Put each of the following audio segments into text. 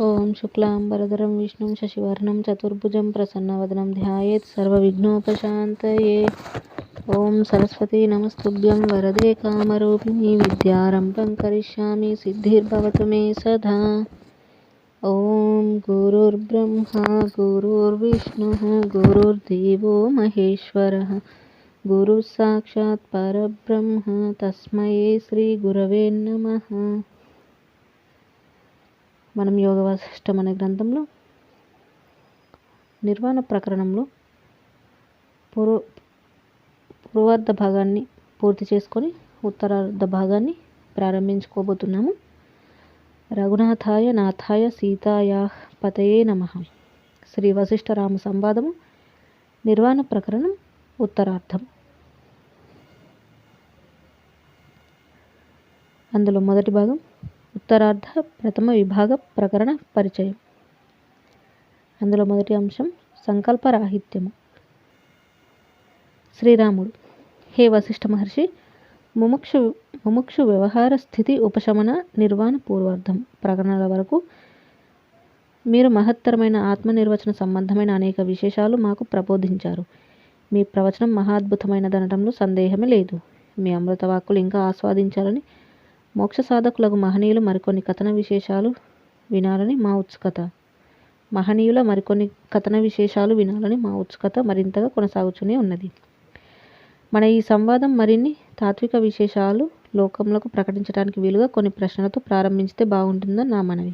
ఓం శుక్లాంబరధరం విష్ణుం శశివర్ణం చతుర్భుజం ప్రసన్నవదనం ధ్యాయేత్ సర్వవిఘ్నోపశాంతయే. ఓం సరస్వతీ నమస్తుభ్యం వరదే కామరూపిణి విద్యారంభం కరిష్యామి సిద్ధిర్భవతు మే సదా. ఓం గురుర్బ్రహ్మా గురుర్విష్ణుః గురుర్దేవో మహేశ్వరః గురుః సాక్షాత్ పరబ్రహ్మ తస్మై శ్రీ గురవే నమః. మనం యోగ వాసిష్టం అనే గ్రంథంలో నిర్వాణ ప్రకరణంలో పూర్వార్ధ భాగాన్ని పూర్తి చేసుకొని ఉత్తరార్ధ భాగాన్ని ప్రారంభించుకోబోతున్నాము. రఘునాథాయ నాథాయ సీతాయా పతయే నమః. శ్రీ వశిష్ఠ రామ సంవాదము నిర్వాణ ప్రకరణం ఉత్తరార్ధం. అందులో మొదటి భాగం ఉత్తరార్ధ ప్రథమ విభాగ ప్రకరణ పరిచయం. అందులో మొదటి అంశం సంకల్పరాహిత్యము. శ్రీరాముడు: హే వశిష్ఠ మహర్షి, ముముక్షు వ్యవహార స్థితి ఉపశమన నిర్వాణ పూర్వార్ధం ప్రకరణల వరకు మీరు మహత్తరమైన ఆత్మనిర్వచన సంబంధమైన అనేక విశేషాలు మాకు ప్రబోధించారు. మీ ప్రవచనం మహాద్భుతమైనదనటంలో సందేహమే లేదు. మీ అమృత వాక్కులు ఇంకా ఆస్వాదించాలని, మోక్ష సాధకులకు మహనీయులు మరికొన్ని కథన విశేషాలు వినాలని మా ఉత్సుకత మరింతగా కొనసాగుతూనే ఉన్నది. మన ఈ సంవాదం మరిన్ని తాత్విక విశేషాలు లోకములకు ప్రకటించడానికి వీలుగా కొన్ని ప్రశ్నలతో ప్రారంభించితే బాగుంటుందని నా మనవి.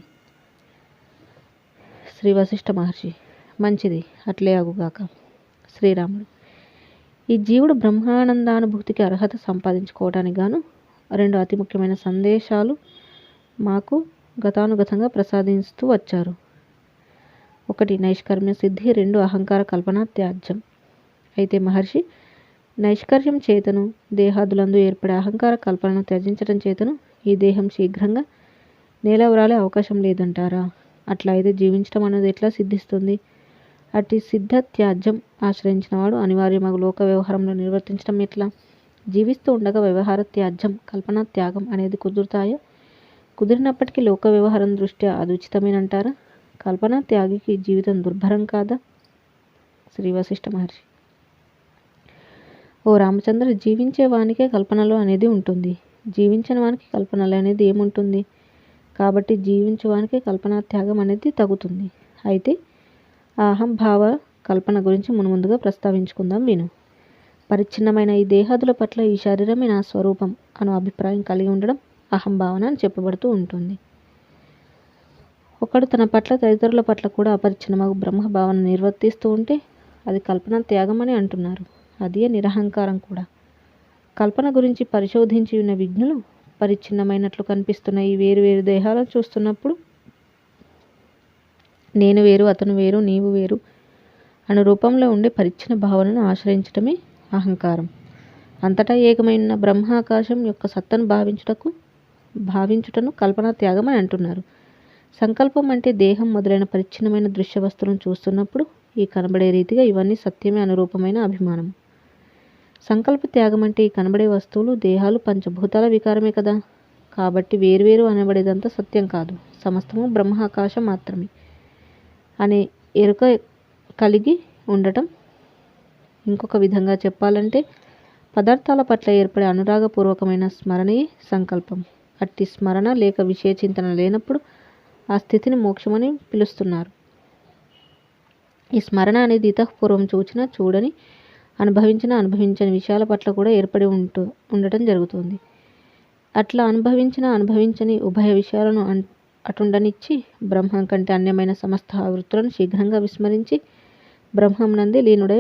శ్రీ వశిష్ఠ మహర్షి: మంచిది, అట్లే అగుగాక. శ్రీరాముడు: ఈ జీవుడు బ్రహ్మానందానుభూతికి అర్హత సంపాదించుకోవటానికి గాను రెండు అతి ముఖ్యమైన సందేశాలు మాకు గతానుగతంగా ప్రసాదిస్తూ వచ్చారు. ఒకటి నైష్కర్మ్య సిద్ధి, రెండు అహంకార కల్పన త్యాజ్యం. అయితే మహర్షి, నైష్కర్యం చేతను దేహాదులందు ఏర్పడే అహంకార కల్పనను త్యజించడం చేతను ఈ దేహం శీఘ్రంగా నేలవరాలే అవకాశం లేదంటారా? అట్లా అయితే జీవించడం అనేది ఎట్లా సిద్ధిస్తుంది? అట్టి సిద్ధ త్యాజ్యం ఆశ్రయించిన వాడు అనివార్యమగు లోక వ్యవహారంలో నిర్వర్తించడం ఎట్లా? జీవిస్తూ ఉండగా వ్యవహార త్యాజ్యం, కల్పనా త్యాగం అనేది కుదురుతాయా? కుదిరినప్పటికీ లోక వ్యవహారం దృష్ట్యా అది ఉచితమేనంటారా? కల్పనా త్యాగికి జీవితం దుర్భరం కాదా? శ్రీ వశిష్ఠ మహర్షి: ఓ రామచంద్ర, జీవించే వానికే కల్పనలు అనేది ఉంటుంది. జీవించని వానికి కల్పనలు అనేది ఏముంటుంది? కాబట్టి జీవించే వానికి కల్పనా త్యాగం అనేది తగుతుంది. అయితే ఆ అహంభావ కల్పన గురించి మున్ముందుగా ప్రస్తావించుకుందాం విను. పరిచ్ఛిన్నమైన ఈ దేహాదుల పట్ల ఈ శరీరమే నా స్వరూపం అను అభిప్రాయం కలిగి ఉండడం అహంభావన అని చెప్పబడుతూ ఉంటుంది. ఒకడు తన పట్ల తదితరుల పట్ల కూడా అపరిచ్ఛిన్నమగు బ్రహ్మభావన నిర్వర్తిస్తూ ఉంటే అది కల్పన త్యాగం అని అంటున్నారు. అదే నిరహంకారం కూడా. కల్పన గురించి పరిశోధించి ఉన్న విజ్ఞులు పరిచ్ఛిన్నమైనట్లు కనిపిస్తున్న ఈ వేరు వేరు దేహాలను చూస్తున్నప్పుడు నేను వేరు, అతను వేరు, నీవు వేరు అను రూపంలో ఉండే పరిచ్ఛిన్న భావనను ఆశ్రయించటమే అహంకారం. అంతటా ఏకమైన బ్రహ్మాకాశం యొక్క సత్తను భావించుటను కల్పనా త్యాగం అని అంటున్నారు. సంకల్పం అంటే దేహం మొదలైన పరిచ్ఛిన్నమైన దృశ్య వస్తువులను చూస్తున్నప్పుడు ఈ కనబడే రీతిగా ఇవన్నీ సత్యమే అనురూపమైన అభిమానం. సంకల్ప త్యాగం అంటే ఈ కనబడే వస్తువులు, దేహాలు పంచభూతాల వికారమే కదా. కాబట్టి వేరువేరు అనబడేదంతా సత్యం కాదు, సమస్తము బ్రహ్మాకాశం మాత్రమే అనే ఎరుక కలిగి ఉండటం. ఇంకొక విధంగా చెప్పాలంటే పదార్థాల పట్ల ఏర్పడే అనురాగపూర్వకమైన స్మరణయే సంకల్పం. అట్టి స్మరణ లేక విషయ చింతన లేనప్పుడు ఆ స్థితిని మోక్షమని పిలుస్తున్నారు. ఈ స్మరణ అనేది ఇతఃపూర్వం చూచిన, చూడని, అనుభవించని విషయాల పట్ల కూడా ఏర్పడి ఉండటం జరుగుతుంది. అట్లా అనుభవించని ఉభయ విషయాలను అటుండనిచ్చి బ్రహ్మం కంటే అన్యమైన సమస్త వృత్తులను శీఘ్రంగా విస్మరించి బ్రహ్మమునందే లీనుడై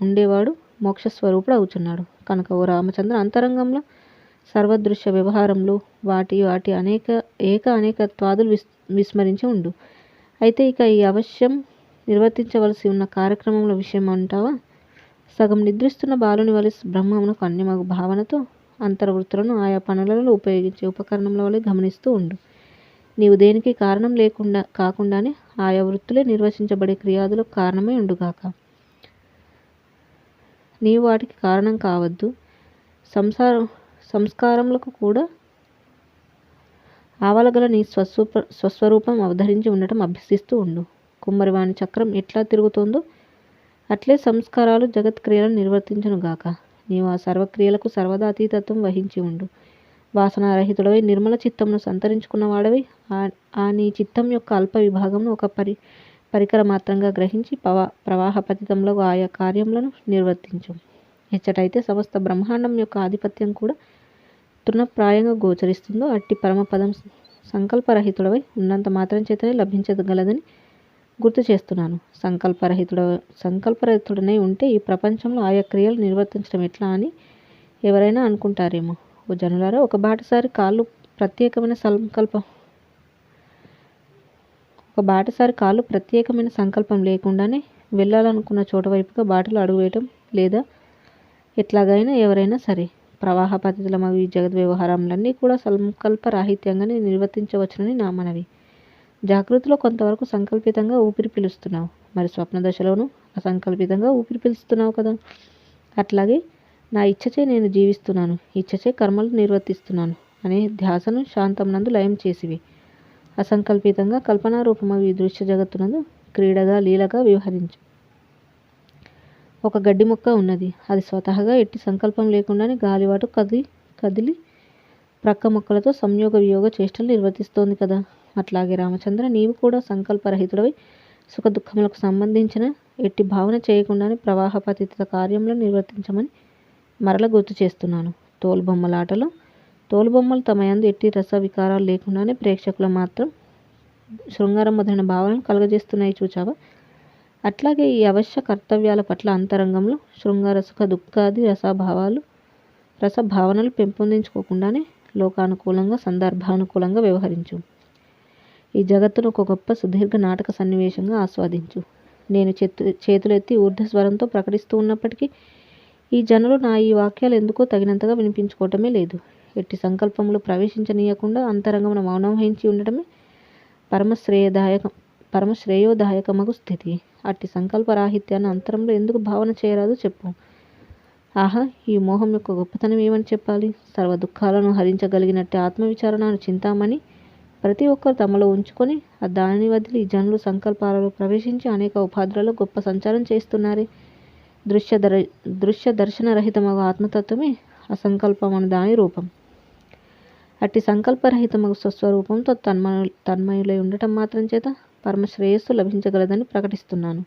ఉండేవాడు మోక్షస్వరూపుడు అవుతున్నాడు. కనుక ఓ రామచంద్ర, అంతరంగంలో సర్వదృశ్య వ్యవహారంలో వాటి అనేకత్వాదులు విస్మరించి ఉండు. అయితే ఇక ఈ అవశ్యం నిర్వర్తించవలసి ఉన్న కార్యక్రమంలో విషయం అంటావా? సగం నిద్రిస్తున్న బాలుని వలె బ్రహ్మమునకు అన్యమగు భావనతో అంతర్వృత్తులను ఆయా పనులలో ఉపయోగించే ఉపకరణముల వలె గమనిస్తూ ఉండు. నీవు దేనికి కారణం కాకుండానే ఆయా వృత్తులే నిర్వచించబడే క్రియాదులకు కారణమై ఉండుగాక. నీవు వాటికి కారణం కావద్దు. సంస్కారములకు కూడా ఆవలగల నీ స్వస్వరూపం అవధరించి ఉండటం అభ్యసిస్తూ ఉండు. కుమ్మరివాని చక్రం ఎట్లా తిరుగుతోందో అట్లే సంస్కారాలు జగత్క్రియలను నిర్వర్తించునుగాక. నీవు ఆ సర్వక్రియలకు సర్వదా అతీతత్వం వహించి ఉండు. వాసనారహితుడవై నిర్మల చిత్తంను సంతరించుకున్నవాడవై ఆ నీ చిత్తం యొక్క అల్ప విభాగంను ఒక పరికర మాత్రంగా గ్రహించి ప్రవాహ పతితంలో ఆయా కార్యములను నిర్వర్తించు. ఎచ్చటైతే సమస్త బ్రహ్మాండం యొక్క ఆధిపత్యం కూడా తృణప్రాయంగా గోచరిస్తుందో అట్టి పరమపదం సంకల్పరహితుడవై ఉన్నంత మాత్రం చేతనే లభించగలదని గుర్తు చేస్తున్నాను. సంకల్పరహితుడనై ఉంటే ఈ ప్రపంచంలో ఆయా క్రియలు నిర్వర్తించడం ఎట్లా అని ఎవరైనా అనుకుంటారేమో. ఓ జనులారా, ఒక బాటసారి కాళ్ళు ప్రత్యేకమైన సంకల్పం లేకుండానే వెళ్ళాలనుకున్న చోట వైపుగా బాటలో అడుగువేయటం లేదా ఎట్లాగైనా ఎవరైనా సరే ప్రవాహ పద్ధతుల మగు ఈ జగద్ వ్యవహారములన్నీ కూడా సంకల్ప రాహిత్యంగానే నిర్వర్తించవచ్చునని నా మనవి. జాగృతిలో కొంతవరకు సంకల్పితంగా ఊపిరి పీలుస్తున్నావు, మరి స్వప్న దశలోనూ అసంకల్పితంగా ఊపిరి పీలుస్తున్నావు కదా. అట్లాగే నా ఇచ్చచే నేను జీవిస్తున్నాను, ఇచ్చచే కర్మలు నిర్వర్తిస్తున్నాను అనే ధ్యాసను శాంతం నందు లయం చేసివి. అసంకల్పితంగా కల్పనారూపమగు ఈ దృశ్య జగత్తునందు క్రీడగా లీలగా వ్యవహరించు. ఒక గడ్డి మొక్క ఉన్నది. అది స్వతహాగా ఎట్టి సంకల్పం లేకుండానే గాలివాటు కదిలి ప్రక్క మొక్కలతో సంయోగ వియోగ చేష్టలు నిర్వర్తిస్తోంది కదా. అట్లాగే రామచంద్ర, నీవు కూడా సంకల్పరహితుడవై సుఖ దుఃఖములకు సంబంధించిన ఎట్టి భావన చేయకుండానే ప్రవాహపతిత కార్యములను నిర్వర్తించమని మరల గుర్తు చేస్తున్నాను. తోలుబొమ్మలాటలో తోలుబొమ్మలు తమ యందు ఎట్టి రస వికారాలు లేకుండానే ప్రేక్షకులు మాత్రం శృంగారం మొదలైన భావనలు కలుగజేస్తున్నాయి చూచావా. అట్లాగే ఈ అవశ్య కర్తవ్యాల పట్ల అంతరంగంలో శృంగార సుఖ దుఃఖాది రసభావనలు పెంపొందించుకోకుండానే లోకానుకూలంగా సందర్భానుకూలంగా వ్యవహరించు. ఈ జగత్తును ఒక గొప్ప సుదీర్ఘ నాటక సన్నివేశంగా ఆస్వాదించు. నేను చేతులెత్తి ఊర్ధ్వస్వరంతో ప్రకటిస్తూ ఉన్నప్పటికీ ఈ జనులు నా ఈ వాక్యాలు ఎందుకో తగినంతగా వినిపించుకోవటమే లేదు. ఎట్టి సంకల్పములు ప్రవేశించనీయకుండా అంతరంగమున మౌనం వహించి ఉండటమే పరమశ్రేయోదాయకమగు స్థితి. అట్టి సంకల్పరాహిత్యాన్ని అంతరంలో ఎందుకు భావన చేయరాదు చెప్పు. ఆహా, ఈ మోహం యొక్క గొప్పతనం ఏమని చెప్పాలి. సర్వ దుఃఖాలను హరించగలిగినట్టు ఆత్మవిచారణను చింతామణి ప్రతి ఒక్కరు తమలో ఉంచుకొని దానిని వదిలి జనులు సంకల్పాలలో ప్రవేశించి అనేక ఉపాధులలో గొప్ప సంచారం చేస్తున్నారే. దృశ్య దర్శన రహితమగు ఆత్మతత్వమే అసంకల్పమను దాని రూపం. అట్టి సంకల్పరహితమగు స్వస్వరూపంతో తన్మయులై ఉండటం మాత్రం చేత పరమశ్రేయస్సు లభించగలదని ప్రకటిస్తున్నాను.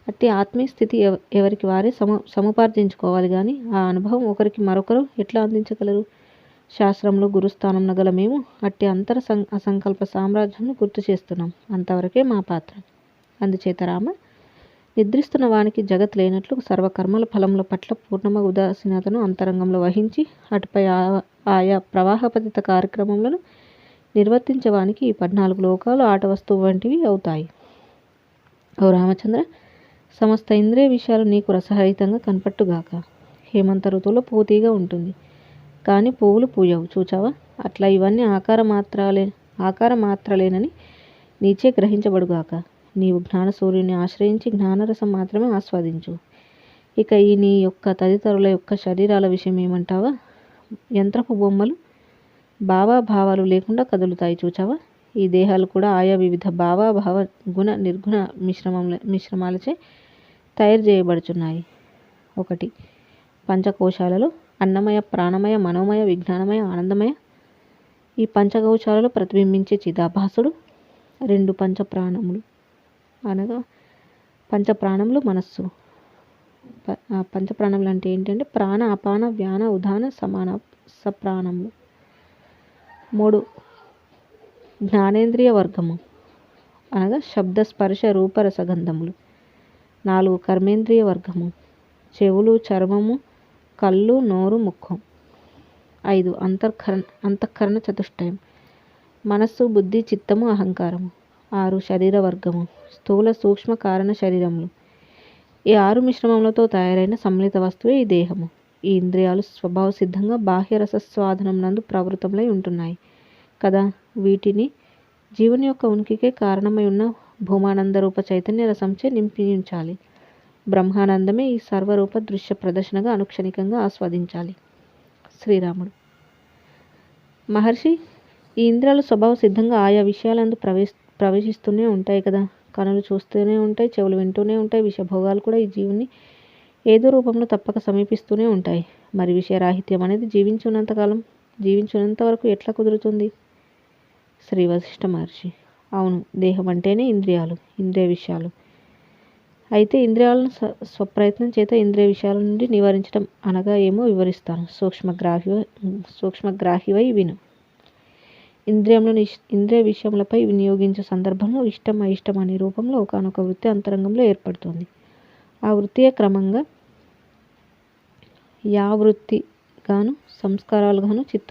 అట్టి ఆత్మీయ స్థితి ఎవరికి వారే సముపార్జించుకోవాలి కానీ ఆ అనుభవం ఒకరికి మరొకరు ఎట్లా అందించగలరు. శాస్త్రంలో గురుస్థానంలో గల మేము అట్టి అసంకల్ప సామ్రాజ్యంను గుర్తు చేస్తున్నాం. అంతవరకే మా పాత్ర. అందుచేత రామ, నిద్రిస్తున్న వానికి జగత్ లేనట్లు సర్వకర్మల ఫలముల పట్ల పూర్ణమ ఉదాసీనతను అంతరంగంలో వహించి అటుపై ఆయా ప్రవాహపతిత కార్యక్రమములను నిర్వర్తించవానికి ఈ 14 లోకాలు ఆట వస్తువు వంటివి అవుతాయి. ఓ రామచంద్ర, సమస్త ఇంద్రియ విషయాలు నీకు రసహరితంగా కనపట్టుగాక. హేమంత ఋతువులో పూతీగా ఉంటుంది, కానీ పువ్వులు పూయవు చూచావా. అట్లా ఇవన్నీ ఆకార మాత్రలేనని నీచే గ్రహించబడుగాక. నీవు జ్ఞానసూర్యుని ఆశ్రయించి జ్ఞానరసం మాత్రమే ఆస్వాదించు. ఇక ఈ నీ యొక్క తదితరుల యొక్క శరీరాల విషయం ఏమంటావా. యంత్రపు బొమ్మలు భావాలు లేకుండా కదులుతాయి చూచావా. ఈ దేహాలు కూడా ఆయా వివిధ భావ గుణ నిర్గుణ మిశ్రమాలచే తయారు చేయబడుచున్నాయి. 1 పంచకోశాలలో అన్నమయ, ప్రాణమయ, మనోమయ, విజ్ఞానమయ, ఆనందమయ ఈ పంచకోశాలలో ప్రతిబింబించే చిదాభాసుడు. 2 పంచప్రాణములు అనగా పంచప్రాణములు మనస్సు. పంచప్రాణములు అంటే ఏంటంటే ప్రాణ, అపాన, వ్యాన, ఉదాన, సమాన సప్రాణములు. 3 జ్ఞానేంద్రియ వర్గము అనగా శబ్ద, స్పర్శ, రూప, రసగంధములు. 4 కర్మేంద్రియ వర్గము చెవులు, చర్మము, కళ్ళు, నోరు, ముఖం. 5 అంతఃకరణ చతుష్టయం మనస్సు, బుద్ధి, చిత్తము, అహంకారము. 6 శరీర వర్గము స్థూల, సూక్ష్మ, కారణ శరీరములు. ఈ 6 మిశ్రమములతో తయారైన సమ్మిళిత వస్తువే ఈ దేహము. ఈ ఇంద్రియాలు స్వభావ సిద్ధంగా బాహ్య రసస్వాదనం నందు ప్రవృత్తములై ఉంటున్నాయి కదా. వీటిని జీవుని యొక్క ఉనికికే కారణమై ఉన్న భూమానంద రూప చైతన్య రసంచే నింపి ఉంచాలి. బ్రహ్మానందమే ఈ సర్వరూప దృశ్య ప్రదర్శనగా అనుక్షణికంగా ఆస్వాదించాలి. శ్రీరాముడు. మహర్షి, ఈ ఇంద్రియాలు స్వభావ సిద్ధంగా ఆయా విషయాలందు ప్రవేశిస్తూనే ఉంటాయి కదా. కనులు చూస్తూనే ఉంటాయి, చెవులు వింటూనే ఉంటాయి. విషభోగాలు కూడా ఈ జీవుని ఏదో రూపంలో తప్పక సమీపిస్తూనే ఉంటాయి. మరి విషయరాహిత్యం అనేది జీవించున్నంత వరకు ఎట్లా కుదురుతుంది? శ్రీ వశిష్ఠ మహర్షి: అవును, దేహం అంటేనే ఇంద్రియాలు, ఇంద్రియ విషయాలు. అయితే ఇంద్రియాలను స్వప్రయత్నం చేత ఇంద్రియ విషయాల నుండి నివారించడం అనగా ఏమో వివరిస్తాను. సూక్ష్మగ్రాహివై విను. ఇంద్రియ విషయములపై వినియోగించే సందర్భంలో ఇష్టం అయిష్టం అనే రూపంలో ఒకానొక వృత్తి అంతరంగంలో ఏర్పడుతుంది. ఆ వృత్తియే క్రమంగా యావృత్తిగాను, సంస్కారాలుగాను, చిత్త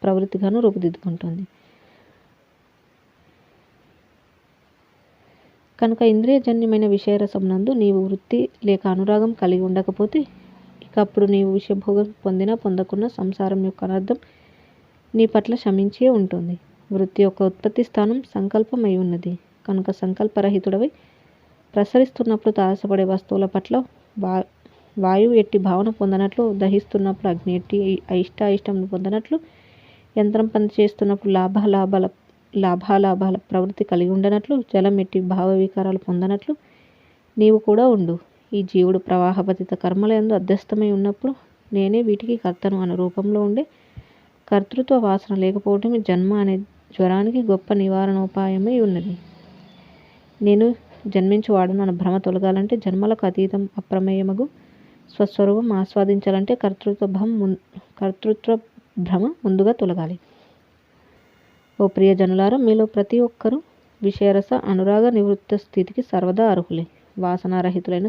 ప్రవృత్తిగాను రూపుదిద్దుకుంటుంది. కనుక ఇంద్రియజన్యమైన విషయరసం నందు నీవు వృత్తి లేక అనురాగం కలిగి ఉండకపోతే ఇక అప్పుడు నీవు విషయభోగం పొందినా పొందకున్నా సంసారం యొక్క అనర్థం నీ పట్ల శమించే ఉంటుంది. వృత్తి యొక్క ఉత్పత్తి స్థానం సంకల్పం అయి ఉన్నది. కనుక సంకల్పరహితుడవై ప్రసరిస్తున్నప్పుడు తారసపడే వస్తువుల పట్ల వాయువు ఎట్టి భావన పొందనట్లు, దహిస్తున్నప్పుడు అగ్ని ఎట్టి అయిష్టం పొందనట్లు, యంత్రం పనిచేస్తున్నప్పుడు లాభాలాభాల ప్రవృత్తి కలిగి ఉండనట్లు, జలం ఎట్టి భావ వికారాలు పొందనట్లు నీవు కూడా ఉండు. ఈ జీవుడు ప్రవాహపతిత కర్మలందు అధ్యస్థమై ఉన్నప్పుడు నేనే వీటికి కర్తను అనే రూపంలో ఉండే కర్తృత్వ వాసన లేకపోవటమే జన్మ అనే జ్వరానికి గొప్ప నివారణోపాయమై ఉన్నది. నేను జన్మించువాడను అన్న భ్రమ తొలగాలంటే, జన్మలకు అతీతం అప్రమేయమగు స్వస్వరూపం ఆస్వాదించాలంటే కర్తృత్వ భ్రమ ముందుగా తొలగాలి. ఓ ప్రియజనులారా, మీలో ప్రతి ఒక్కరూ విషయరస అనురాగ నివృత్త స్థితికి సర్వదా అర్హులే. వాసనారహితులై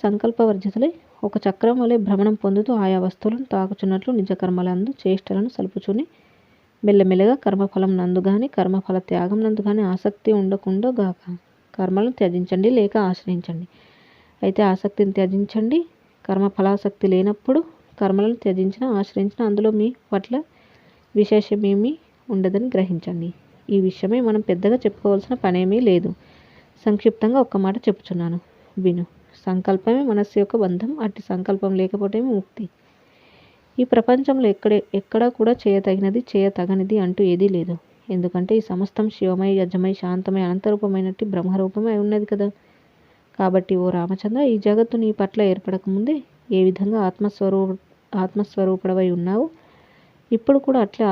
సంకల్పవర్జితులై ఒక చక్రం వలె భ్రమణం పొందుతూ ఆయా వస్తువులను తాకుచున్నట్లు నిజ కర్మలందు చేష్టలను సలుపుచుని మెల్లమెల్లగా కర్మఫలం నందు గాని కర్మఫల త్యాగం నందు గాని ఆసక్తి ఉండకుండా గాక కర్మలను త్యజించండి లేక ఆశ్రయించండి. అయితే ఆసక్తిని త్యజించండి. కర్మఫలాసక్తి లేనప్పుడు కర్మలను త్యజించిన ఆశ్రయించిన అందులో మీ పట్ల విశేషమేమీ ఉండదని గ్రహించండి. ఈ విషయమై మనం పెద్దగా చెప్పుకోవాల్సిన పనేమీ లేదు. సంక్షిప్తంగా ఒక్క మాట చెప్పుచున్నాను, విను. సంకల్పమే మనస్సు యొక్క బంధం. అట్టి సంకల్పం లేకపోవటమే ముక్తి. ఈ ప్రపంచంలో ఎక్కడా కూడా చేయతగనిది అంటూ ఏదీ లేదు. ఎందుకంటే ఈ సమస్తం శివమై, యజమై, శాంతమై, అనంతరూపమైనట్టి బ్రహ్మరూపమై ఉన్నది కదా. కాబట్టి ఓ రామచంద్ర, ఈ జగత్తు నీ పట్ల ఏర్పడకముందే ఏ విధంగా ఆత్మస్వరూపుడవై ఉన్నావు, ఇప్పుడు కూడా అట్లే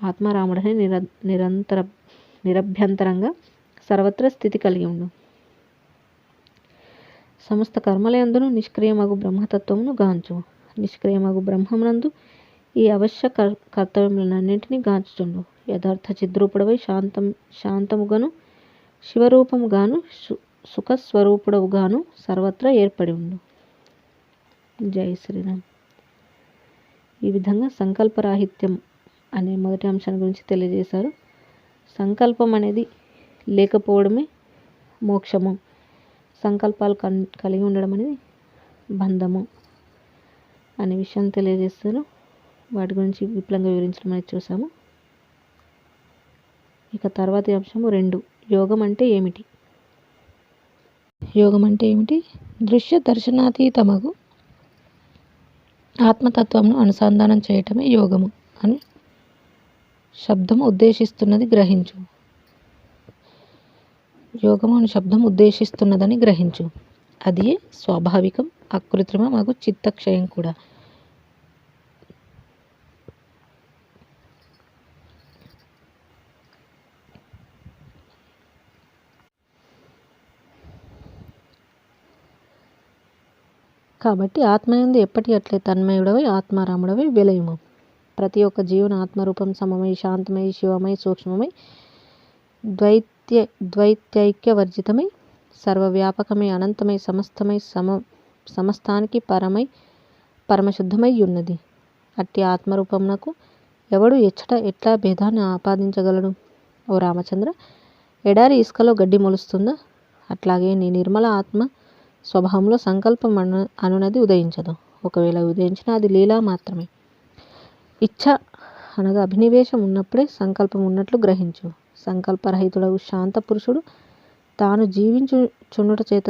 ఆత్మారాముడని నిరభ్యంతరంగా సర్వత్రా స్థితి కలిగి ఉండు. సమస్త కర్మలయందును నిష్క్రియమగు బ్రహ్మతత్వమును గాంచు. నిష్క్రియమగు బ్రహ్మమునందు ఈ అవశ్య కర్తవ్యములన్నింటినీ గాంచుచుండు. యథార్థ చిద్రూపుడవై శాంతముగాను, శివరూపముగాను, సుఖస్వరూపుడవుగాను సర్వత్రా ఏర్పడి ఉండు. జై శ్రీరామ్. ఈ విధంగా సంకల్పరాహిత్యం అనే మొదటి అంశాన్ని గురించి తెలియజేశారు. సంకల్పం అనేది లేకపోవడమే మోక్షము, సంకల్పాలు కలిగి ఉండడం అనేది బంధము అనే విషయాన్ని తెలియజేస్తారు. వాటి గురించి విపులంగా వివరించడం అనేది చూసాము. ఇక తర్వాతి అంశము 2, యోగం అంటే ఏమిటి? యోగం అంటే ఏమిటి? దృశ్య దర్శనాతీతమగు ఆత్మతత్వంను అనుసంధానం చేయటమే యోగము అని శబ్దము ఉద్దేశిస్తున్నది గ్రహించు. యోగము అని శబ్దం ఉద్దేశిస్తున్నదని గ్రహించు. అది స్వాభావికం, అకృత్రిమమగు చిత్తక్షయం కూడా. కాబట్టి ఆత్మయందు ఎప్పటి అట్లే తన్మయుడవై ఆత్మారాముడవై విలయము. ప్రతి ఒక్క జీవుని ఆత్మరూపం సమమై, శాంతమై, శివమై, సూక్ష్మమై, ద్వైత్యైక్యవర్జితమై, సర్వవ్యాపకమై, అనంతమై, సమస్తానికి పరమశుద్ధమై ఉన్నది. అట్టి ఆత్మరూపమునకు ఎవడు ఎట్లా భేదాన్ని ఆపాదించగలడు? ఓ రామచంద్ర, ఎడారి ఇసుకలో గడ్డి మొలుస్తుందా? అట్లాగే నీ నిర్మల ఆత్మ స్వభావంలో సంకల్పం అనునది ఉదయించదు. ఒకవేళ ఉదయించినా అది లీలా మాత్రమే. ఇచ్ఛ అనగా అభినివేశం ఉన్నప్పుడే సంకల్పం ఉన్నట్లు గ్రహించు. సంకల్పరహితుడగు శాంత పురుషుడు తాను జీవించకుండుట చేత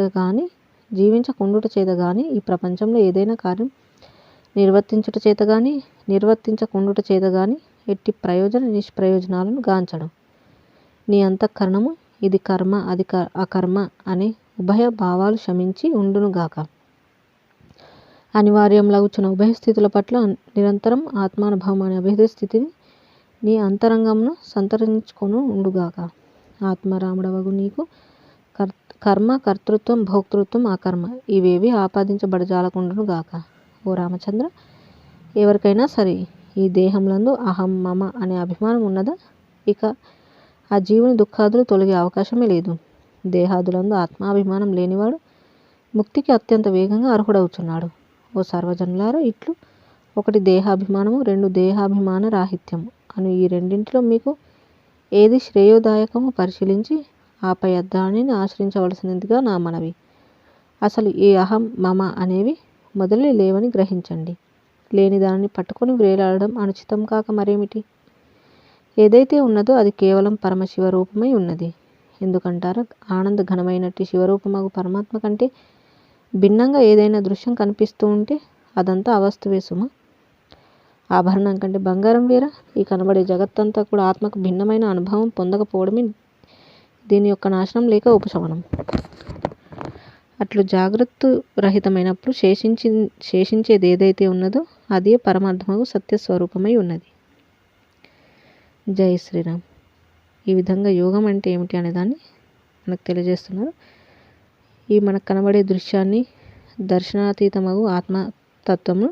గాని ఈ ప్రపంచంలో ఏదైనా కార్యం నిర్వర్తించుట చేత గాని నిర్వర్తించకుండుట చేత గాని ఎట్టి ప్రయోజన నిష్ప్రయోజనాలను గాంచడం. నీ అంతఃకరణము ఇది కర్మ అది అకర్మ అనే ఉభయ భావాలు శమించి ఉండునుగాక. అనివార్యంలగుచున్న ఉభయ స్థితుల పట్ల నిరంతరం ఆత్మానుభవం అనే అభేద స్థితిని నీ అంతరంగమును సంతరించుకొని ఉండుగాక. ఆత్మరాముడవగు నీకు కర్మ కర్తృత్వం భోక్తృత్వం అకర్మ ఇవేవి ఆపాదించబడజాలకుండునుగాక. ఓ రామచంద్ర, ఎవరికైనా సరే ఈ దేహంలందు అహం మమ అనే అభిమానం ఉన్నదా, ఇక ఆ జీవుని దుఃఖాదులు తొలగే అవకాశమే లేదు. దేహాదులందు ఆత్మాభిమానం లేనివాడు ముక్తికి అత్యంత వేగంగా అర్హుడవుచున్నాడు. ఓ సర్వజనులారా, ఇట్లు ఒకటి దేహాభిమానము, రెండు దేహాభిమాన రాహిత్యము అను ఈ రెండింటిలో మీకు ఏది శ్రేయోదాయకమో పరిశీలించి ఆపై దానిని ఆచరించవలసినదిగా నా మనవి. అసలు ఈ అహం మమ అనేవి మొదలే లేవని గ్రహించండి. లేని దానిని పట్టుకొని వ్రేలాడడం అనుచితం కాక మరేమిటి? ఏదైతే ఉన్నదో అది కేవలం పరమశివ రూపమై ఉన్నది. ఎందుకంటారా? ఆనంద ఘనమైనట్టి శివరూపమగు పరమాత్మ కంటే భిన్నంగా ఏదైనా దృశ్యం కనిపిస్తూ ఉంటే అదంతా అవస్తువే సుమ. ఆభరణం కంటే బంగారం వేరా? ఈ కనబడే జగత్తంతా కూడా ఆత్మకు భిన్నమైన అనుభవం పొందకపోవడమే దీని యొక్క నాశనం లేక ఉపశమనం. అట్లు జాగ్రత్త రహితమైనప్పుడు శేషించేది ఏదైతే ఉన్నదో అదే పరమార్థమగు సత్యస్వరూపమై ఉన్నది. జై శ్రీరామ్. ఈ విధంగా యోగం అంటే ఏమిటి అనేదాన్ని మనకు తెలియజేస్తున్నారు. ఈ మనకు కనబడే దృశ్యాన్ని దర్శనాతీతమగు ఆత్మతత్వము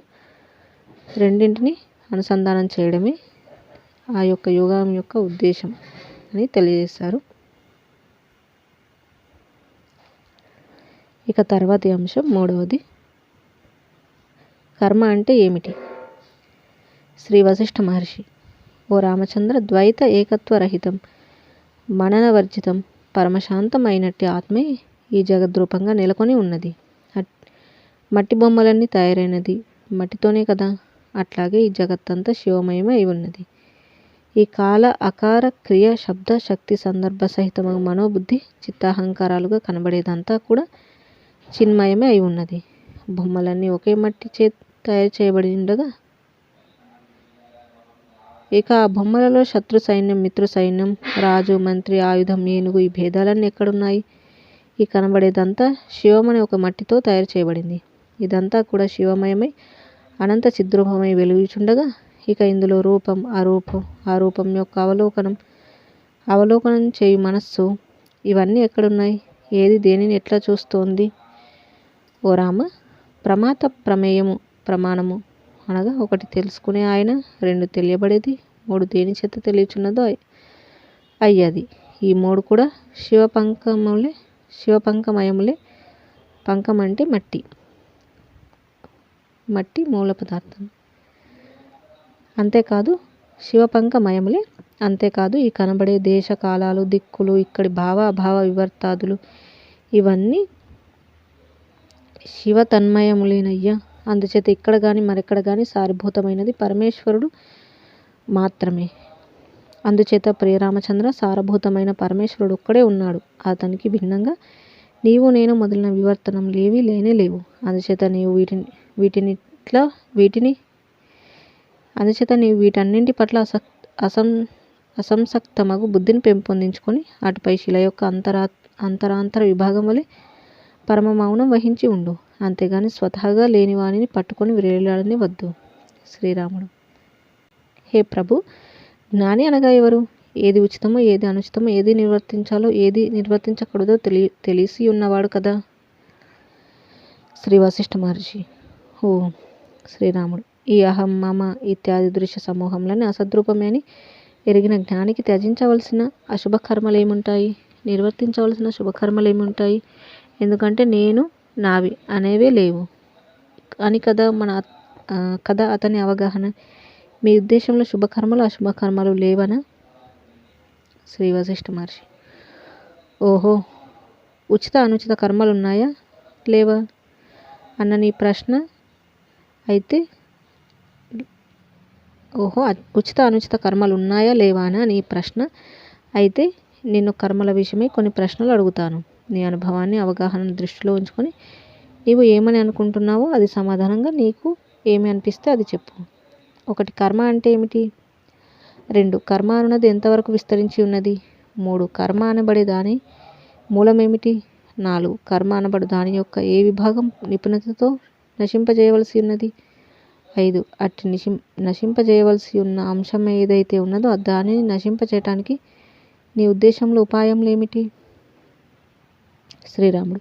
రెండింటిని అనుసంధానం చేయడమే ఆ యొక్క యోగం యొక్క ఉద్దేశం అని తెలియజేస్తారు. ఇక తర్వాతి అంశం మూడవది, కర్మ అంటే ఏమిటి? శ్రీ వశిష్ఠ మహర్షి: ఓ రామచంద్ర, ద్వైత ఏకత్వరహితం మననవర్జితం పరమశాంతం అయినట్టి ఆత్మే ఈ జగద్రూపంగా నెలకొని ఉన్నది. మట్టి బొమ్మలన్నీ తయారైనది మట్టితోనే కదా, అట్లాగే ఈ జగత్తంతా శివమయమే అయి ఉన్నది. ఈ కాల అకార క్రియ శబ్ద శక్తి సందర్భ సహితమగు మనోబుద్ధి చిత్తాహంకారాలుగా కనబడేదంతా కూడా చిన్మయమే అయి ఉన్నది. బొమ్మలన్నీ ఒకే మట్టి చే తయారు చేయబడి ఉండగా ఇక ఆ బొమ్మలలో శత్రు సైన్యం మిత్రు సైన్యం రాజు మంత్రి ఆయుధం ఏనుగు ఈ భేదాలన్నీ ఎక్కడున్నాయి? ఈ కనబడేదంతా శివమనే ఒక మట్టితో తయారు చేయబడింది. ఇదంతా కూడా శివమయమై అనంత చిద్రూపమై వెలుగుచుండగా ఇక ఇందులో రూపం అరూపం ఆ రూపం యొక్క అవలోకనం చేయు మనస్సు ఇవన్నీ ఎక్కడున్నాయి? ఏది దేనిని ఎట్లా చూస్తోంది? ఓ రామ, ప్రమాత ప్రమేయము ప్రమాణము అనగా ఒకటి తెలుసుకునే ఆయన, రెండు తెలియబడేది, మూడు దేని చేత తెలియచున్నదో అయ్యది. ఈ మూడు కూడా శివపంకమయములే. పంకం అంటే మట్టి మూల పదార్థం. అంతేకాదు శివపంకమయములే. అంతేకాదు ఈ కనబడే దేశ కాలాలు దిక్కులు ఇక్కడి భావ అభావ వివర్తాదులు ఇవన్నీ శివ తన్మయములేనయ్యా. అందుచేత ఇక్కడ కానీ మరెక్కడ కానీ సారభూతమైనది పరమేశ్వరుడు మాత్రమే. అందుచేత ప్రియరామచంద్ర, సారభూతమైన పరమేశ్వరుడు ఒక్కడే ఉన్నాడు. అతనికి భిన్నంగా నీవు నేను మొదలైన వివర్తనములు ఏవీ లేనే లేవు. అందుచేత నీవు వీటన్నింటి పట్ల అసంసక్తమగు బుద్ధిని పెంపొందించుకొని అటుపై శిల యొక్క అంతరాంతర విభాగం వలె పరమ మౌనం వహించి ఉండు. అంతేగాని స్వతహాగా లేని వానిని పట్టుకొని వ్రేలాడని వద్దు. శ్రీరాముడు: హే ప్రభు, జ్ఞాని అనగా ఎవరు? ఏది ఉచితమో ఏది అనుచితమో ఏది నిర్వర్తించాలో ఏది నిర్వర్తించకూడదో తెలిసి ఉన్నవాడు కదా. శ్రీ వశిష్ఠ మహర్షి: ఓ శ్రీరాముడు, ఈ అహం మమ ఇత్యాది దృశ్య సమూహంలోని అసద్రూపమే అని ఎరిగిన జ్ఞానికి త్యజించవలసిన అశుభకర్మలేముంటాయి? నిర్వర్తించవలసిన శుభకర్మలేముంటాయి? ఎందుకంటే నేను నావి అనేవే లేవు అని కదా అతని అవగాహన. మీ ఉద్దేశంలో శుభకర్మలు అశుభకర్మలు లేవనా? శ్రీ వశిష్ఠ మహర్షి: ఓహో, ఉచిత అనుచిత కర్మలు ఉన్నాయా లేవా అన్న నీ ప్రశ్న అయితే ఉచిత అనుచిత కర్మలు ఉన్నాయా లేవా అని నీ ప్రశ్న అయితే నిన్ను కర్మల విషయమై కొన్ని ప్రశ్నలు అడుగుతాను. నీ అనుభవాన్ని అవగాహనను దృష్టిలో ఉంచుకొని నీవు ఏమని అనుకుంటున్నావో అది సమాధానంగా నీకు ఏమి అనిపిస్తే అది చెప్పు. 1 కర్మ అంటే ఏమిటి? 2 కర్మ అన్నది ఎంతవరకు విస్తరించి ఉన్నది? 3 కర్మ అనబడే దాని మూలమేమిటి? 4 కర్మ అనబడు దాని యొక్క ఏ విభాగం నిపుణతతో నశింపజేయవలసి ఉన్నది? 5 అట్టి నశింపజేయవలసి ఉన్న అంశం ఏదైతే ఉన్నదో దానిని నశింపచేయటానికి నీ ఉద్దేశంలో ఉపాయములు ఏమిటి? శ్రీరాముడు: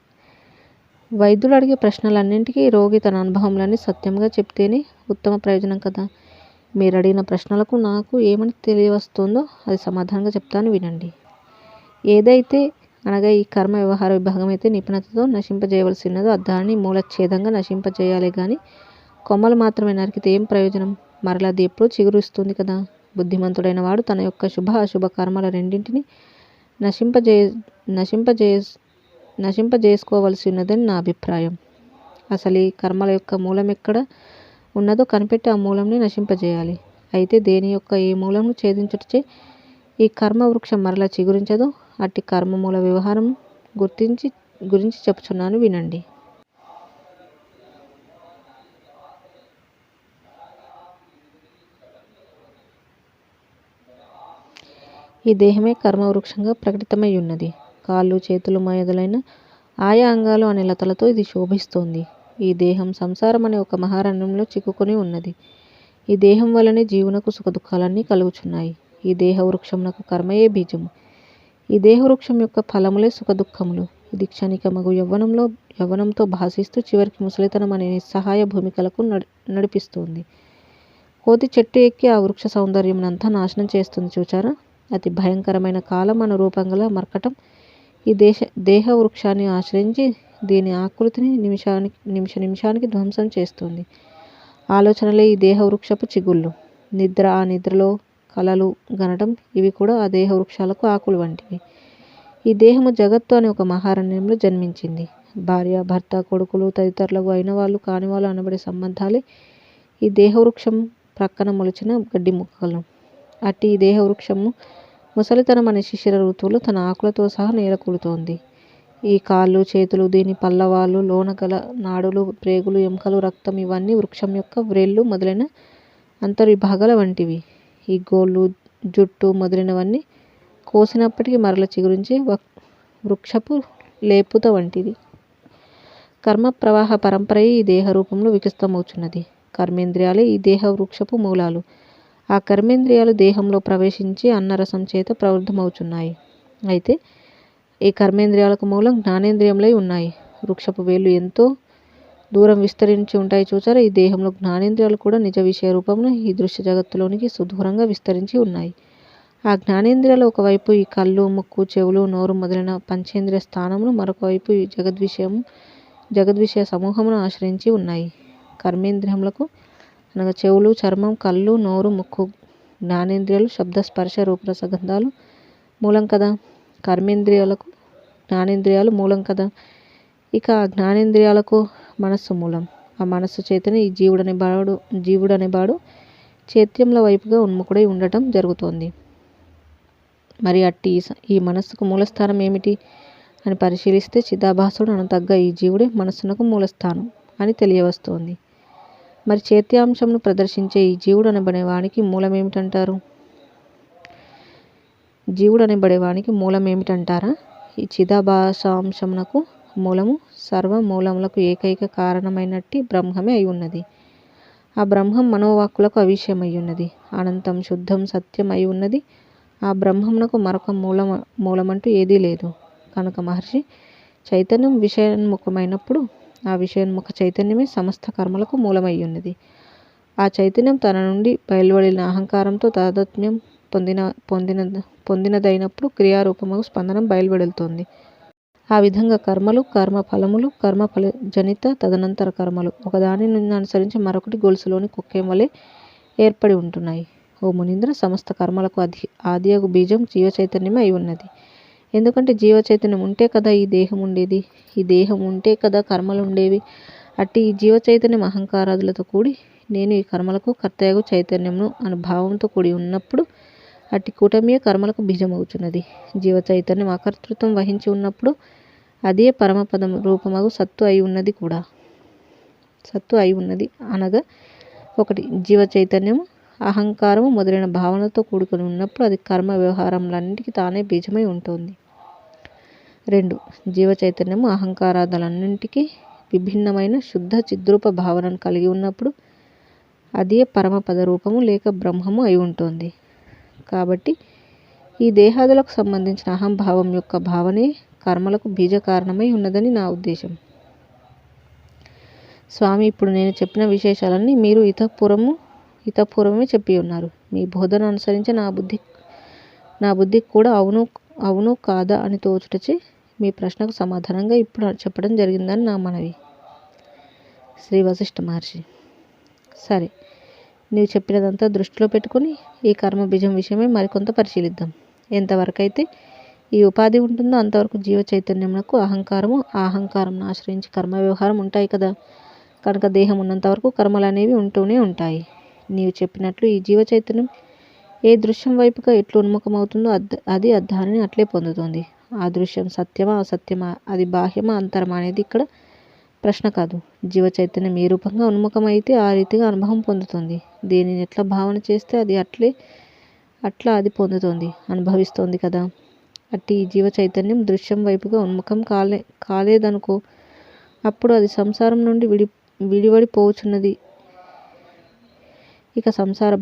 వైద్యులు అడిగే ప్రశ్నలన్నింటికీ రోగి తన అనుభవములన్నీ సత్యంగా చెప్తేనే ఉత్తమ ప్రయోజనం కదా. మీరు అడిగిన ప్రశ్నలకు నాకు ఏమని తెలియవస్తుందో అది సమాధానంగా చెప్తాను, వినండి. ఏదైతే అనగా ఈ కర్మ వ్యవహార విభాగం అయితే నిపుణతతో నశింపజేయవలసి ఉన్నదో దానిని మూలఛేదంగా నశింపజేయాలి కానీ కొమ్మలు మాత్రమే నరికితే ఏం ప్రయోజనం? మరలా అది ఎప్పుడూ చిగురిస్తుంది కదా. బుద్ధిమంతుడైన వాడు తన యొక్క శుభ అశుభ కర్మల రెండింటిని నశింపజేసుకోవలసి ఉన్నదని నా అభిప్రాయం. అసలు ఈ కర్మల యొక్క మూలం ఎక్కడ ఉన్నదో కనిపెట్టి ఆ మూలంని నశింపజేయాలి. అయితే దేని యొక్క ఏ మూలంను ఛేదించుటచే ఈ కర్మ వృక్షం మరలా చిగురించదో అట్టి కర్మ మూల వ్యవహారం గురించి చెప్పుచున్నాను, వినండి. ఈ దేహమే కర్మవృక్షంగా ప్రకటితమై ఉన్నది. కాళ్ళు, చేతులు మొదలైన ఆయా అంగాలు అనే లతలతో ఇది శోభిస్తోంది. ఈ దేహం సంసారం అనే ఒక మహారణ్యంలో చిక్కుకొని ఉన్నది. ఈ దేహం వలనే జీవునకు సుఖదుఖాలన్నీ కలుగుచున్నాయి. ఈ దేహ వృక్షమునకు కర్మయే బీజము. ఈ దేహ వృక్షం యొక్క ఫలములే సుఖదుఖములు. ఇది క్షణికమగు యవ్వనంతో భాషిస్తూ చివరికి ముసలితనం అనే నిస్సహాయ భూమికలకు నడిపిస్తుంది. కోతి చెట్టు ఎక్కి ఆ వృక్ష సౌందర్యమునంతా నాశనం చేస్తుంది చూచారా. అతి భయంకరమైన కాలం అనురూపంగల మర్కటం ఈ దేహ వృక్షాన్ని ఆశ్రయించి దీని ఆకృతిని నిమిషానికి ధ్వంసం చేస్తుంది. ఆలోచనలే ఈ దేహ వృక్షపు చిగుళ్ళు. నిద్ర, ఆ నిద్రలో కలలు గనటం ఇవి కూడా ఆ దేహ వృక్షాలకు ఆకులు వంటివి. ఈ దేహము జగత్తు అనే ఒక మహారణ్యంలో జన్మించింది. భార్య, భర్త, కొడుకులు తదితరులకు అయిన వాళ్ళు కాని వాళ్ళు అనబడే సంబంధాలే ఈ దేహ వృక్షం ప్రక్కన మొలిచిన గడ్డి ముక్కలు. అట్టి ఈ దేహ వృక్షము ముసలితనం అనే శిశిర ఋతువులో తన ఆకులతో సహా నేలకూలుతోంది. ఈ కాళ్ళు, చేతులు, దీని పల్లవాలు, లోన గల నాడులు, ప్రేగులు, ఎముకలు, రక్తం ఇవన్నీ వృక్షం యొక్క వ్రేళ్ళు మొదలైన అంతర్విభాగాల వంటివి. ఈ గోళ్ళు, జుట్టు మొదలైనవన్నీ కోసినప్పటికీ మరల చిగురించి వృక్షపు లేపుత వంటిది. కర్మ ప్రవాహ పరంపరయే ఈ దేహ రూపంలో వికసితమవుచున్నది. కర్మేంద్రియాలే ఈ దేహ వృక్షపు మూలాలు. ఆ కర్మేంద్రియాలు దేహంలో ప్రవేశించి అన్నరసం చేత ప్రవృద్ధమవుచున్నాయి. అయితే ఈ కర్మేంద్రియాలకు మూలం జ్ఞానేంద్రియములై ఉన్నాయి. వృక్షపు వేళ్ళు ఎంతో దూరం విస్తరించి ఉంటాయి చూచారా. ఈ దేహంలో జ్ఞానేంద్రియాలు కూడా నిజ విషయ రూపంలో ఈ దృశ్య జగత్తులోనికి సుదూరంగా విస్తరించి ఉన్నాయి. ఆ జ్ఞానేంద్రియాలు ఒకవైపు ఈ కళ్ళు, ముక్కు, చెవులు, నోరు మొదలైన పంచేంద్రియ స్థానమును, మరొక వైపు ఈ జగద్విషయ సమూహమును ఆశ్రయించి ఉన్నాయి. కర్మేంద్రియములకు అనగా చెవులు, చర్మం, కళ్ళు, నోరు, ముక్కు, జ్ఞానేంద్రియాలు, శబ్ద, స్పర్శ, రూపరసగంధాలు మూలం కదా. కర్మేంద్రియాలకు జ్ఞానేంద్రియాలు మూలం కదా. ఇక ఆ జ్ఞానేంద్రియాలకు మనస్సు మూలం. ఆ మనస్సు చేతనే ఈ జీవుడనేవాడు చైత్యముల వైపుగా ఉన్ముఖుడై ఉండటం జరుగుతోంది. మరి అట్టి ఈ మనస్సుకు మూలస్థానం ఏమిటి అని పరిశీలిస్తే చిదాభాసుడు అనతగ్గ ఈ జీవుడే మనస్సునకు మూలస్థానం అని తెలియవస్తోంది. మరి చైత్యాంశమును ప్రదర్శించే ఈ జీవుడు అనబడేవానికి మూలమేమిటంటారు? జీవుడనబడేవానికి మూలమేమిటంటారా? ఈ చిదాభాసాంశమునకు మూలము సర్వమూలములకు ఏకైక కారణమైనట్టి బ్రహ్మమే అయి ఉన్నది. ఆ బ్రహ్మం మనోవాక్కులకు అవిషయమై ఉన్నది. అనంతం, శుద్ధం, సత్యం అయి ఉన్నది. ఆ బ్రహ్మమునకు మరొక మూలమంటూ ఏదీ లేదు. కనుక మహర్షి చైతన్యం విషయోన్ముఖమైనప్పుడు ఆ విషయోన్ముఖ చైతన్యమే సమస్త కర్మలకు మూలమై ఉన్నది. ఆ చైతన్యం తన నుండి బయలువడిన అహంకారంతో తాదాత్మ్యం పొందినదైనప్పుడు క్రియారూపముగా స్పందనం బయలువెడుతుంది. ఆ విధంగా కర్మలు, కర్మఫలములు, కర్మఫల జనిత తదనంతర కర్మలు ఒకదానిని అనుసరించి మరొకటి గొలుసులోని కొక్కెం వలె ఏర్పడి ఉంటున్నాయి. ఓ మునీంద్ర, సమస్త కర్మలకు ఆదియగు బీజం జీవచైతన్యమే అయి ఉన్నది. ఎందుకంటే జీవచైతన్యం ఉంటే కదా ఈ దేహం ఉండేది. ఈ దేహం ఉంటే కదా కర్మలు ఉండేవి. అట్టి ఈ జీవచైతన్యం అహంకారాదులతో కూడి నేను ఈ కర్మలకు కర్తయగు చైతన్యమును అను భావంతో కూడి ఉన్నప్పుడు అట్టి కూటమియే కర్మలకు బీజమవుచున్నది. జీవచైతన్యం అకర్తృత్వం వహించి ఉన్నప్పుడు అదే పరమపదం రూపమగు సత్తు అయి ఉన్నది కూడా. సత్తు అయి ఉన్నది అనగా ఒకటి, జీవ చైతన్యం అహంకారము మొదలైన భావనలతో కూడుకొని ఉన్నప్పుడు అది కర్మ వ్యవహారములన్నిటికీ తానే బీజమై ఉంటుంది. 2, జీవ చైతన్యము అహంకారాదులన్నింటికీ విభిన్నమైన శుద్ధ చిద్రూప భావనను కలిగి ఉన్నప్పుడు అదే పరమపద రూపము లేక బ్రహ్మము అయి ఉంటుంది. కాబట్టి ఈ దేహాదులకు సంబంధించిన అహంభావం యొక్క భావనే కర్మలకు బీజ కారణమై ఉన్నదని నా ఉద్దేశం. స్వామి, ఇప్పుడు నేను చెప్పిన విశేషాలన్నీ మీరు ఇతపూర్వమే చెప్పి ఉన్నారు. మీ బోధన అనుసరించి నా బుద్ధికి కూడా అవును కాదా అని తోచుటచే మీ ప్రశ్నకు సమాధానంగా ఇప్పుడు చెప్పడం జరిగిందని నా మనవి. శ్రీ వశిష్ఠ మహర్షి: సరే, నీవు చెప్పినదంతా దృష్టిలో పెట్టుకుని ఈ కర్మ బీజం విషయమై మరికొంత పరిశీలిద్దాం. ఎంతవరకైతే ఈ ఉపాధి ఉంటుందో అంతవరకు జీవ చైతన్యమునకు అహంకారము, ఆ అహంకారంను ఆశ్రయించి కర్మ వ్యవహారం ఉంటాయి కదా. కనుక దేహం ఉన్నంత వరకు కర్మలు అనేవి ఉంటూనే ఉంటాయి. నీవు చెప్పినట్లు ఈ జీవ చైతన్యం ఏ దృశ్యం వైపుగా ఎట్లు ఉన్ముఖమవుతుందో అది దానిని అట్లే పొందుతుంది. ఆ దృశ్యం సత్యమా అసత్యమా, అది బాహ్యమా అంతరమా అనేది ఇక్కడ ప్రశ్న కాదు. జీవ చైతన్యం ఏ రూపంగా ఉన్ముఖమైతే ఆ రీతిగా అనుభవం పొందుతుంది. దేనిని ఎట్లా భావన చేస్తే అది అట్లా అది పొందుతుంది, అనుభవిస్తోంది కదా. అట్టి ఈ జీవ చైతన్యం దృశ్యం వైపుగా ఉన్ముఖం కాలేదనుకో, అప్పుడు అది సంసారం నుండి విడివడిపోవచ్చున్నది. ఇక సంసారం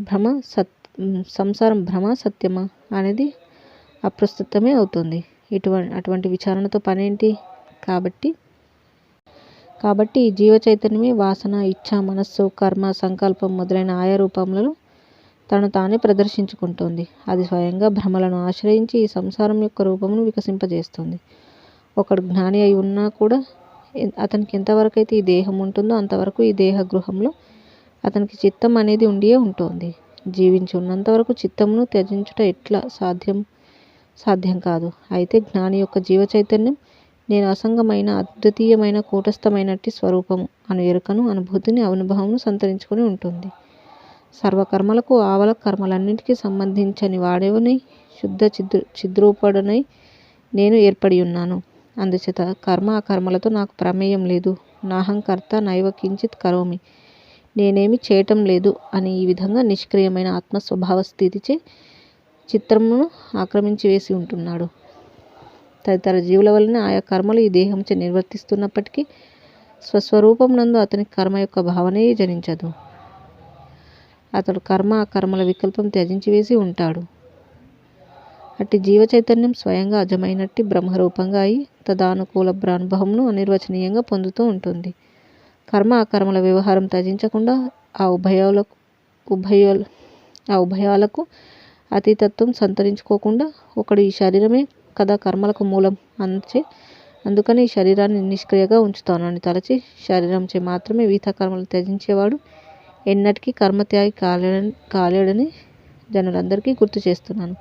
భ్రమ సత్యమా అనేది అప్రస్తుతమే అవుతుంది. అటువంటి విచారణతో పనేంటి? కాబట్టి ఈ జీవ చైతన్యమే వాసన, ఇచ్ఛ, మనస్సు, కర్మ, సంకల్పం మొదలైన ఆయా రూపములను తను తానే ప్రదర్శించుకుంటోంది. అది స్వయంగా భ్రమలను ఆశ్రయించి ఈ సంసారం యొక్క రూపమును వికసింపజేస్తుంది. ఒకడు జ్ఞాని అయి ఉన్నా కూడా అతనికి ఎంతవరకైతే ఈ దేహం ఉంటుందో అంతవరకు ఈ దేహ గృహంలో అతనికి చిత్తం అనేది ఉండియే ఉంటుంది. జీవించి ఉన్నంతవరకు చిత్తమును త్యజించుట ఎట్లా సాధ్యం కాదు. అయితే జ్ఞాని యొక్క జీవ చైతన్యం నేను అసంగమైన అద్వితీయమైన కూటస్థమైనట్టి స్వరూపము అను ఎరుకను, అనుభూతిని, అనుభవమును సంతరించుకొని ఉంటుంది. సర్వకర్మలకు ఆవల కర్మలన్నింటికీ సంబంధించని వాడేవనై శుద్ధ చిద్రూపుడనై నేను ఏర్పడి ఉన్నాను. అందుచేత కర్మ అకర్మలతో నాకు ప్రమేయం లేదు. నాహంకర్త నైవ కించిత్ కరోమి, నేనేమి చేయటం లేదు అని ఈ విధంగా నిష్క్రియమైన ఆత్మస్వభావ స్థితిచే చిత్రమును ఆక్రమించి వేసి ఉంటున్నాడు. తదితర జీవుల వలన ఆయా కర్మలు ఈ దేహంచే నిర్వర్తిస్తున్నప్పటికీ స్వస్వరూపం నందు అతనికి కర్మ యొక్క భావనే జనించదు. అతడు కర్మ అకర్మల వికల్పం త్యజించి వేసి ఉంటాడు. అట్టి జీవ చైతన్యం స్వయంగా అజమైనట్టి బ్రహ్మరూపంగా అయి తదానుకూల అనుభవమును అనిర్వచనీయంగా పొందుతూ ఉంటుంది. కర్మ అకర్మల వ్యవహారం త్యజించకుండా ఆ ఉభయాలకు అతీతత్వం సంతరించుకోకుండా ఒకడు ఈ శరీరమే కదా కర్మలకు మూలం, అందుకని ఈ శరీరాన్ని నిష్క్రియగా ఉంచుతాను అని తలచి శరీరంచే మాత్రమే విహిత కర్మలు త్యజించేవాడు ఎన్నటికీ కర్మత్యాగి కాలేడని జనులందరికీ గుర్తు చేస్తున్నాను.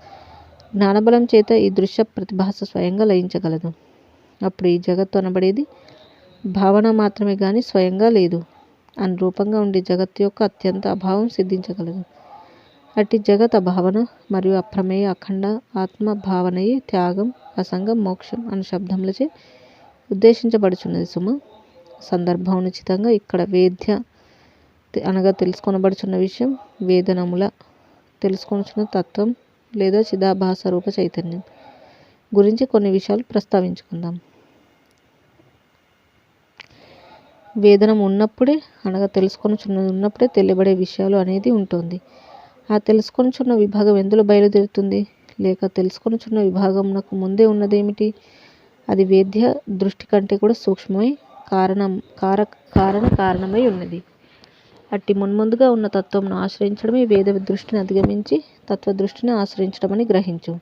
జ్ఞానబలం చేత ఈ దృశ్య ప్రతిభాస స్వయంగా లయించగలదు. అప్పుడు ఈ జగత్తు అనబడేది భావన మాత్రమే గాని స్వయంగా లేదు. అనురూపంగా ఉండే జగత్తు యొక్క అత్యంత అభావం సిద్ధించగలదు. అట్టి జగత్ అభావన మరియు అప్రమేయ అఖండ ఆత్మ భావనయే త్యాగం, అసంగం, మోక్షం అను శబ్దములచే ఉద్దేశించబడుచున్నది సుమ. సందర్భోనుచితంగా ఇక్కడ వేద్య అనగా తెలుసుకొనబడుచున్న విషయం, వేదనముల తెలుసుకొనుచున్న తత్వం లేదా చిదాభాస రూప చైతన్యం గురించి కొన్ని విషయాలు ప్రస్తావించుకుందాం. వేదనం ఉన్నప్పుడే అనగా తెలుసుకొనుచున్నది ఉన్నప్పుడే తెలియబడే విషయాలు అనేది ఉంటుంది. ఆ తెలుసుకొనుచున్న విభాగం ఎందులో బయలుదేరుతుంది? లేక తెలుసుకొనుచున్న విభాగమునకు ముందే ఉన్నదేమిటి? అది వేద్య దృష్టి కంటే కూడా సూక్ష్మమై కారణమై ఉన్నది. అట్టి మున్ముందుగా ఉన్న తత్వంను ఆశ్రయించడమే వేద దృష్టిని అధిగమించి తత్వదృష్టిని ఆశ్రయించడమని గ్రహించు.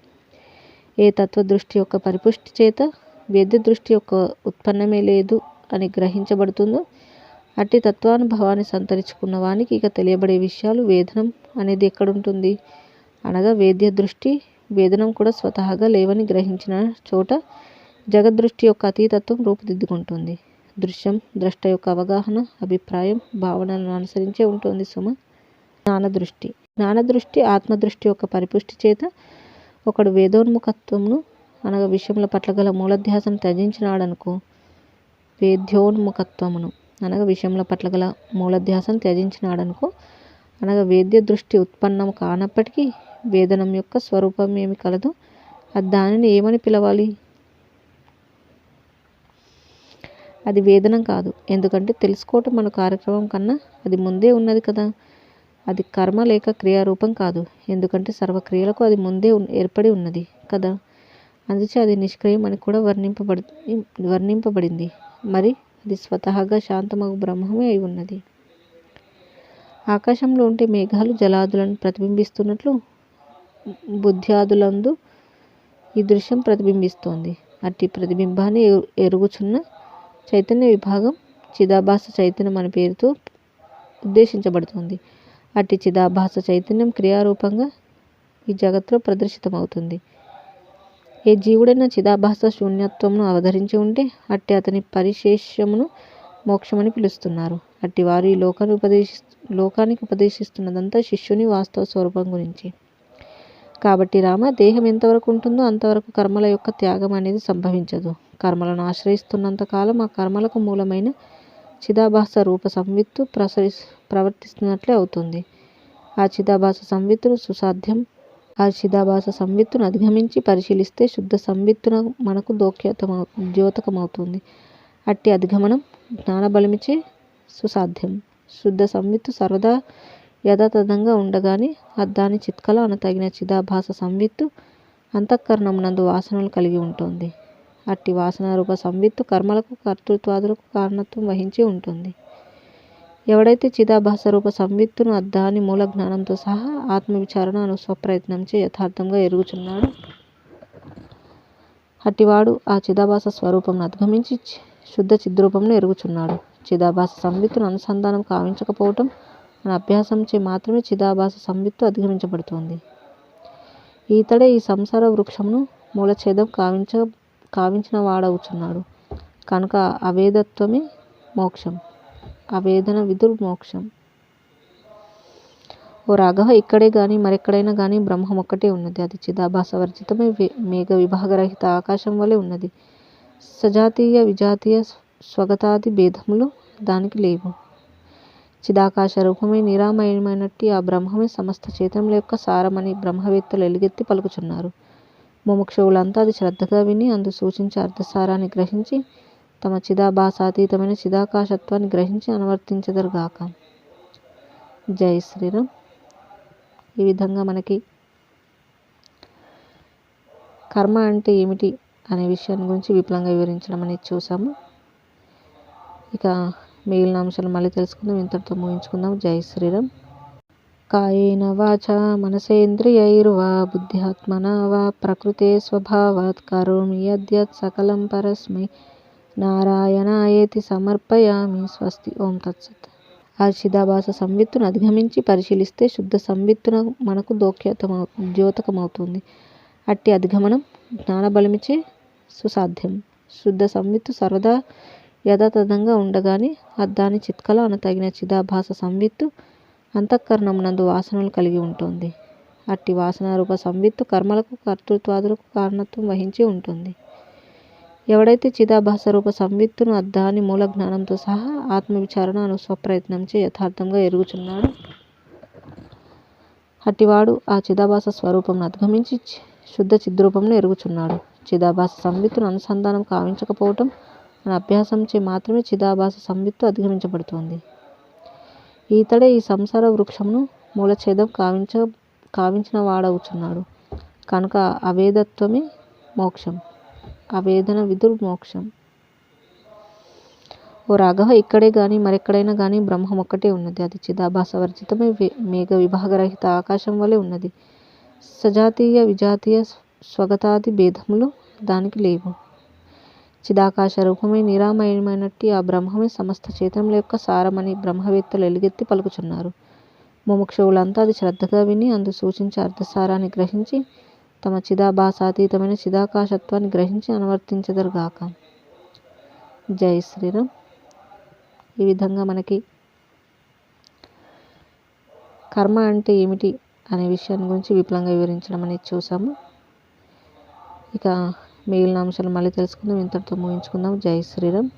ఏ తత్వదృష్టి యొక్క పరిపుష్టి చేత వేద్య దృష్టి యొక్క ఉత్పన్నమే లేదు అని గ్రహించబడుతుందో అట్టి తత్వానుభవాన్ని సంతరించుకున్న వానికి ఇక తెలియబడే విషయాలు వేదనం అనేది ఎక్కడుంటుంది? అనగా వేద్య దృష్టి వేదనం కూడా స్వతహాగా లేవని గ్రహించిన చోట జగద్దృష్టి యొక్క అతీతత్వం రూపుదిద్దుకుంటుంది. దృశ్యం ద్రష్ట యొక్క అవగాహన, అభిప్రాయం, భావనలను అనుసరించే ఉంటుంది సుమ. జ్ఞానదృష్టి ఆత్మదృష్టి యొక్క పరిపుష్టి చేత ఒకడు వేదోన్ముఖత్వమును అనగా విషయముల పట్ల గల మూలధ్యాసం త్యజించినాడనుకో, వేద్యోన్ముఖత్వమును అనగా విషయముల పట్ల గల మూలధ్యాసం త్యజించినాడనుకో అనగా వేద్య దృష్టి ఉత్పన్నం కానప్పటికీ వేదనం యొక్క స్వరూపం ఏమి కలదో అది దానిని ఏమని పిలవాలి? అది వేదనం కాదు. ఎందుకంటే తెలుసుకోవటం మన కార్యక్రమం కన్నా అది ముందే ఉన్నది కదా. అది కర్మ లేక క్రియారూపం కాదు. ఎందుకంటే సర్వక్రియలకు అది ముందే ఏర్పడి ఉన్నది కదా. అందుచే అది నిష్క్రియం అని కూడా వర్ణింపబడింది. మరి అది స్వతహాగా శాంతమగు బ్రహ్మమే అయి ఉన్నది. ఆకాశంలో ఉంటే మేఘాలు జలాదులను ప్రతిబింబిస్తున్నట్లు బుద్ధ్యాదులందు ఈ దృశ్యం ప్రతిబింబిస్తోంది. అట్టి ప్రతిబింబాన్ని ఎరుగుచున్న చైతన్య విభాగం చిదాభాస చైతన్యం అనే పేరుతో ఉద్దేశించబడుతుంది. అట్టి చిదాభాస చైతన్యం క్రియారూపంగా ఈ జగత్తులో ప్రదర్శితమవుతుంది. ఏ జీవుడైనా చిదాభాస శూన్యత్వమును అవతరించి ఉంటే అట్టి అతని పరిశేషమును మోక్షమని పిలుస్తున్నారు. అట్టి వారు ఈ లోకానికి ఉపదేశిస్తున్నదంతా శిష్యుని వాస్తవ స్వరూపం గురించి. కాబట్టి రామ, దేహం ఎంతవరకు ఉంటుందో అంతవరకు కర్మల యొక్క త్యాగం అనేది సంభవించదు. కర్మలను ఆశ్రయిస్తున్నంత కాలం ఆ కర్మలకు మూలమైన చిదాభాస రూప సంవిత్తు ప్రవర్తిస్తున్నట్లే అవుతుంది. ఆ చిదాభాస సంవిత్తును సుసాధ్యం. ఆ చిదాభాస సంవిత్తును అధిగమించి పరిశీలిస్తే శుద్ధ సంవిత్తున మనకు ద్యోతకమవుతుంది. అట్టి అధిగమనం జ్ఞానబలమిచే సుసాధ్యం. శుద్ధ సంవిత్తు సర్వదా యథాతథంగా ఉండగానే దాని చిత్కల అనతగిన చిదాభాస సంవిత్తు అంతఃకరణమునందు వాసనలు కలిగి ఉంటుంది. అట్టి వాసనారూప సంవిత్తు కర్మలకు కర్తృత్వాదులకు కారణత్వం వహించి ఉంటుంది. ఎవడైతే చిదాభాస రూప సంవిత్తును దాని మూల జ్ఞానంతో సహా ఆత్మవిచారణ అను స్వప్రయత్నంచే యథార్థంగా ఎరుగుచున్నాడు, అట్టివాడు ఆ చిదాభాస స్వరూపంను అధిగమించి శుద్ధ చిద్రూపంను ఎరుగుచున్నాడు. చిదాభాస సంవిత్తును అనుసంధానం కావించకపోవటం అనే అభ్యాసంచే మాత్రమే చిదాభాస సంవిత్తు అధిగమించబడుతుంది. ఈతడే ఈ సంసార వృక్షమును మూలఛేదం కావించిన వాడవుచున్నాడు కనుక అవేదత్వమే మోక్షం. అవేదన విదుర్మోక్షం. ఓ రాఘవ, ఇక్కడే గాని మరెక్కడైనా గాని బ్రహ్మం ఒక్కటే ఉన్నది. అది చిదాభాస వర్జితమై మేఘ విభాగరహిత ఆకాశం వలె ఉన్నది. సజాతీయ విజాతీయ స్వగతాది భేదములు దానికి లేవు. చిదాకాశ రూపమై నిరామయమైనట్టి ఆ బ్రహ్మమే సమస్త చేతనముల యొక్క సారమని బ్రహ్మవేత్తలు ఎలుగెత్తి పలుకుచున్నారు. ముముక్షువులంతా అది శ్రద్ధగా విని అందు సూచించే అర్థసారాన్ని గ్రహించి తమ చిదాభాసాతీతమైన చిదాకాశత్వాన్ని గ్రహించి అనువర్తించెదరుగాక. జై శ్రీరామ్. ఈ విధంగా మనకి కర్మ అంటే ఏమిటి అనే విషయాన్ని గురించి విపులంగా వివరించడం అనేది చూసాము. ఇక మిగిలిన అంశాలు మళ్ళీ తెలుసుకుందాం. ఇంతటితో ముగించుకుందాం. జై శ్రీరామ్. కాయేన వాచా మనసేంద్రియైర్వా బుద్ధ్యాత్మనా వా ప్రకృతే స్వభావాత్ కరోమి యద్యత్ సకలం పరస్మై నారాయణాయేతి సమర్పయామి. స్వస్తి. ఓం తత్సత్. ఆ చిదాభాస సంవిత్తును అధిగమించి పరిశీలిస్తే శుద్ధ సంవిత్తున మనకు ద్యోతకమవుతుంది. అట్టి అధిగమనం జ్ఞానబలమిచే సుసాధ్యం. శుద్ధ సంవిత్తు సర్వదా యథాతథంగా ఉండగానే దాని చిత్కల అనతగిన చిదాభాస సంవిత్తు అంతఃకరణమునందు వాసనలు కలిగి ఉంటుంది. అట్టి వాసనారూప సంవిత్తు కర్మలకు కర్తృత్వాదులకు కారణత్వం వహించి ఉంటుంది. ఎవడైతే చిదాభాస రూప సంవిత్తును దాని మూల జ్ఞానంతో సహా ఆత్మవిచారణ అను స్వప్రయత్నంచే యథార్థంగా ఎరుగుచున్నాడు, అట్టివాడు ఆ చిదాభాస స్వరూపంను అధిగమించి శుద్ధ చిద్రూపంను ఎరుగుచున్నాడు. చిదాభాస సంవిత్తును అనుసంధానం కావించకపోవటం అనే అభ్యాసంచే మాత్రమే చిదాభాస సంవిత్తు అధిగమించబడుతుంది. ఈతడే ఈ సంసార వృక్షమును మూలఛేదం కావించిన వాడవుచున్నాడు కనుక అవేదత్వమే మోక్షం. అవేదన విదుర్మోక్షం. ఓ రాఘవ, ఇక్కడే గాని మరెక్కడైనా గాని బ్రహ్మం ఒక్కటే ఉన్నది. అది చిదాభాస వర్జితమై మేఘ విభాగరహిత ఆకాశం వలె ఉన్నది. సజాతీయ విజాతీయ స్వగతాది భేదములు దానికి లేవు. చిదాకాశ రూపమై నిరామయమైనట్టి ఆ బ్రహ్మమే సమస్త చేతనముల యొక్క సారమని బ్రహ్మవేత్తలు ఎలుగెత్తి పలుకుచున్నారు. ముముక్షువులంతా అది శ్రద్ధగా విని అందు సూచించే అర్థసారాన్ని గ్రహించి తమ చిదాభాసాతీతమైన చిదాకాశత్వాన్ని గ్రహించి అనువర్తించెదరుగాక. జై శ్రీరామ్. ఈ విధంగా మనకి కర్మ అంటే ఏమిటి అనే విషయాన్ని గురించి విపులంగా వివరించడం అనేది చూసాము. ఇక మిగిలిన అంశాలు మళ్ళీ తెలుసుకుందాం. ఇంతటితో ముగించుకుందాం. జై శ్రీరామ్.